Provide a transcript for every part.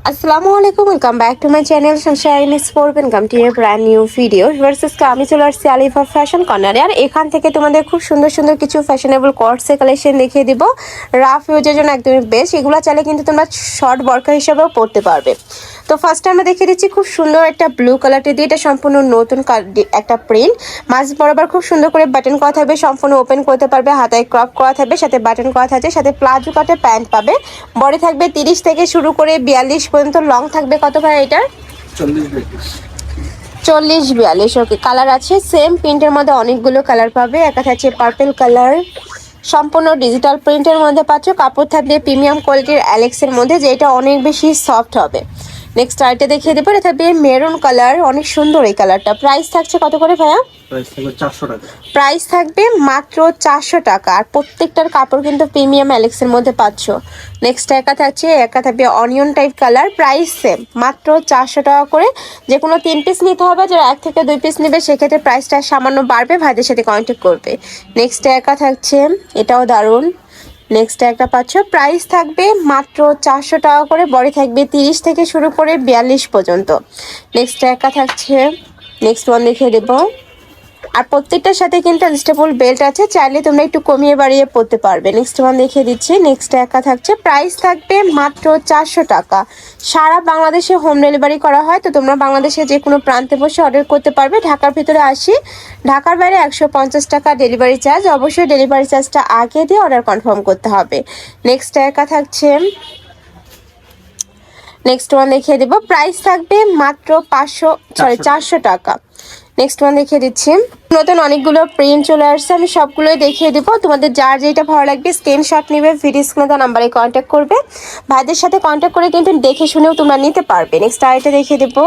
আসসালামু আলাইকুম, welcome back to my channel Sunshine Sport. Welcome to a brand new video. ভার্সেসকে আমি চলে আসছি আলিফা ফ্যাশন কর্নারে। আর এখান থেকে তোমাদের খুব সুন্দর সুন্দর কিছু ফ্যাশনেবল কর্সের কালেকশন দেখিয়ে দিব, রাফ ইউজের জন্য একদমই বেস্ট। এগুলো চাইলে কিন্তু তোমরা শর্ট বরকা হিসেবেও পরতে পারবে। তো ফার্স্টে আমরা দেখিয়ে দিচ্ছি খুব সুন্দর একটা ব্লু কালারটি দিয়ে, এটা সম্পূর্ণ নতুন একটা প্রিন্ট। মাঝ বরাবর খুব সুন্দর করে বাটন করা থাকবে, সম্পূর্ণ ওপেন করতে পারবে, হাতায় ক্রপ করা থাকবে, সাথে বাটন করা থাকবে, সাথে প্লাজো কাটে প্যান্ট পাবে। বডি থাকবে 30 থেকে শুরু করে 42 পর্যন্ত, লং থাকবে কত ভাই এটার? 40-42। ওকে, কালার আছে সেম প্রিন্টের মধ্যে অনেকগুলো কালার পাবে। একটা থাকছে পার্পল কালার, সম্পূর্ণ ডিজিটাল প্রিন্টের মধ্যে পাচ্ছ। কাপড় থাকবে প্রিমিয়াম কোয়ালিটির অ্যালেক্সের মধ্যে, যেটা অনেক বেশি সফট হবে। নেক্সট আইটা দেখিয়ে দেবো, এটা থাকবে মেরুন কালার, অনেক সুন্দর এই কালারটা। প্রাইস থাকছে কত করে ভাইয়া? প্রাইস থাকবে মাত্র 400 টাকা। আর প্রত্যেকটার কাপড় কিন্তু প্রিমিয়াম অ্যালেক্সের মধ্যে পাচ্ছ। নেক্সট একা থাকবে onion type colour, price same মাত্র 400 টাকা করে। যে কোনো 3 পিস নিতে হবে, যারা 1 থেকে 2 পিস নেবে সেক্ষেত্রে প্রাইসটা সামান্য বাড়বে, ভাইদের সাথে কন্ট্যাক্ট করবে। নেক্সট একা থাকছে, এটাও দারুণ। নেক্সট একটা পাচ্ছ, প্রাইস থাকবে মাত্র 400 টাকা করে। বডি থাকবে 30 থেকে শুরু করে 42 পর্যন্ত। নেক্সট একা থাকছে, নেক্সট ওয়ান দেখিয়ে দেবো। আর প্রত্যেকটার সাথে কিন্তু অ্যাডজাস্টেবল বেল্ট আছে, চাইলে তোমরা একটু কমিয়ে বাড়িয়ে পরতে পারবে। নেক্সট ওয়ান দেখিয়ে দিচ্ছি। নেক্সট একা থাকছে, প্রাইস থাকবে মাত্র 400 টাকা। সারা বাংলাদেশে হোম ডেলিভারি করা হয়, তো তোমরা বাংলাদেশে যে কোনো প্রান্তে বসে অর্ডার করতে পারবে। ঢাকার ভিতরে 80, ঢাকার বাইরে 150 টাকা ডেলিভারি চার্জ। অবশ্যই ডেলিভারি চার্জটা আগে দিয়ে অর্ডার কনফার্ম করতে হবে। নেক্সট একা থাকছে, নেক্সট ওয়ান দেখিয়ে দেবো। প্রাইস থাকবে মাত্র 400 টাকা। নেক্সট ওয়ান দেখিয়ে দিচ্ছি। নতুন অনেকগুলো প্রিন্ট চলে আসছে, আমি সবগুলোই দেখিয়ে দিব। তোমাদের যার যেটা ভালো লাগবে স্ক্রিনশট নেবে, ভিডিও স্ক্রিনে দেওয়া নাম্বারে কন্ট্যাক্ট করবে। ভাইদের সাথে কন্ট্যাক্ট করে কিন্তু দেখে শুনেও তোমরা নিতে পারবে। নেক্সট আরেকটা দেখিয়ে দেবো।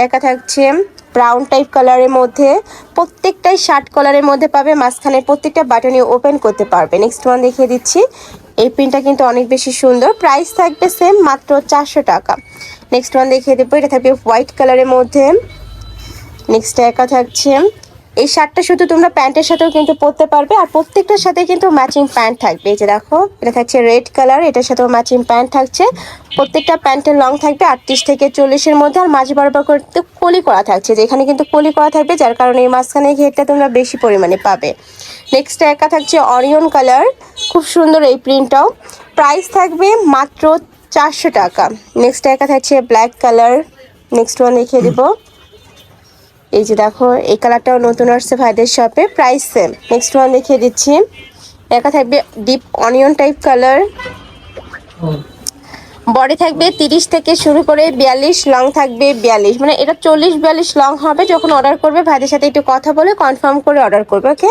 একা থাকছে ব্রাউন টাইপ কালারের মধ্যে, প্রত্যেকটাই শার্ট কালারের মধ্যে পাবে, মাঝখানে প্রত্যেকটা বাটনে ওপেন করতে পারবে। নেক্সট ওয়ান দেখিয়ে দিচ্ছি। এই প্রিন্টটা কিন্তু অনেক বেশি সুন্দর, প্রাইস থাকবে সেম মাত্র 400 টাকা। নেক্সট ওয়ান দেখিয়ে দেবো, এটা থাকবে হোয়াইট কালারের মধ্যে। নেক্সট একা থাকছে, এই শার্টটা শুধু তোমরা প্যান্টের সাথেও কিন্তু পরতে পারবে, আর প্রত্যেকটার সাথে কিন্তু ম্যাচিং প্যান্ট থাকবে। এই যে দেখো, এটা থাকছে রেড কালার, এটার সাথেও ম্যাচিং প্যান্ট থাকছে। প্রত্যেকটা প্যান্টের লং থাকবে 38 থেকে 40-এর মধ্যে, আর মাঝে বরাবর করতে কলি করা থাকছে, যেখানে কিন্তু কলি করা থাকবে, যার কারণে এই মাঝখানে ঘেরটা তোমরা বেশি পরিমাণে পাবে। নেক্সট একা থাকছে অনিয়ন কালার, খুব সুন্দর এই প্রিন্টটাও। প্রাইস থাকবে মাত্র 400 টাকা। নেক্সট একা থাকছে ব্ল্যাক কালার। নেক্সট ওয়ান দেখিয়ে দেবো। এই যে দেখো, এই কালারটাও নতুন আসছে ভাইদের শপে, প্রাইস সেম। নেক্সট ওয়ান দেখিয়ে দিচ্ছি। একা থাকবে deep onion type colour, body থাকবে 30 থেকে শুরু করে 42, লং থাকবে 42, মানে এটা 40-42 লং হবে। যখন অর্ডার করবে ভাইদের সাথে একটু কথা বলে কনফার্ম করে অর্ডার করবে, ওকে।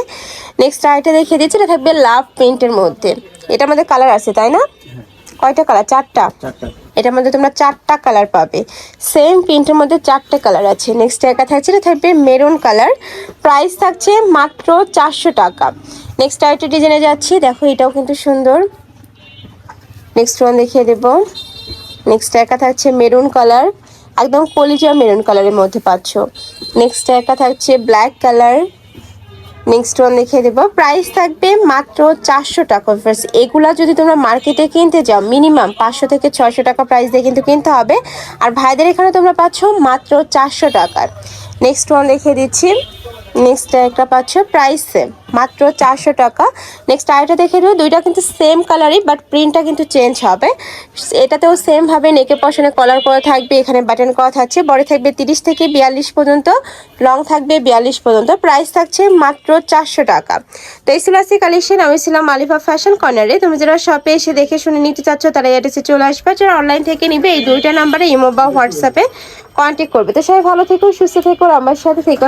নেক্সট আইটা দেখিয়ে দিচ্ছি, এটা থাকবে লাভ প্রিন্টের মধ্যে। এটার মধ্যে কালার আছে তাই না? কয়টা কালার? 4টা। এটার মধ্যে তোমরা 4টা কালার পাবে, সেম প্রিন্টের মধ্যে 4টে কালার আছে। নেক্সট একা থাকছে, এটা থাকবে মেরুন কালার, প্রাইস থাকছে মাত্র 400 টাকা। নেক্সট আরেকটা ডিজাইনে যাচ্ছি, দেখো এটাও কিন্তু সুন্দর। নেক্সট ওয়ান দেখিয়ে দেবো। নেক্সট একা থাকছে মেরুন কালার, একদম কলিজা মেরুন কালারের মধ্যে পাচ্ছ। নেক্সট একা থাকছে ব্ল্যাক কালার। নেক্সট ওয়ান দেখিয়ে দেবো, প্রাইস থাকবে মাত্র 400 টাকা। ফার্স্ট এগুলা যদি তোমরা মার্কেটে কিনতে যাও মিনিমাম 500 থেকে 600 টাকা প্রাইস দিয়ে কিন্তু কিনতে হবে, আর ভাইদের এখানে তোমরা পাচ্ছ মাত্র 400 টাকার। নেক্সট ওয়ান দেখিয়ে দিচ্ছি। নেক্সট একটা পাচ্ছ, প্রাইস সেম মাত্র 400 টাকা। নেক্সট আরেকটা দেখে দেবো, দুইটা কিন্তু সেম কালারই, বাট প্রিন্টটা কিন্তু চেঞ্জ হবে। এটাতেও সেমভাবে নেকের পশনে কলার করা থাকবে, এখানে বাটন করা থাকছে। বডি থাকবে 30 থেকে 42 পর্যন্ত, লং থাকবে 42 পর্যন্ত। প্রাইস থাকছে মাত্র 400 টাকা। তো এই ছিল আজকে কালেকশন। আমি ছিলাম আলিফা ফ্যাশন কর্নারে। তুমি যারা শপে এসে দেখে শুনে নিতে চাচ্ছ তারা অ্যাড্রেসে চলে আসবে, যারা অনলাইন থেকে নিবে এই দুইটা নাম্বারে ইমো বা হোয়াটসঅ্যাপে কন্ট্যাক্ট করবে। তো সবাই ভালো থেকো, সুস্থ থেকো, আমার সাথে থেকো।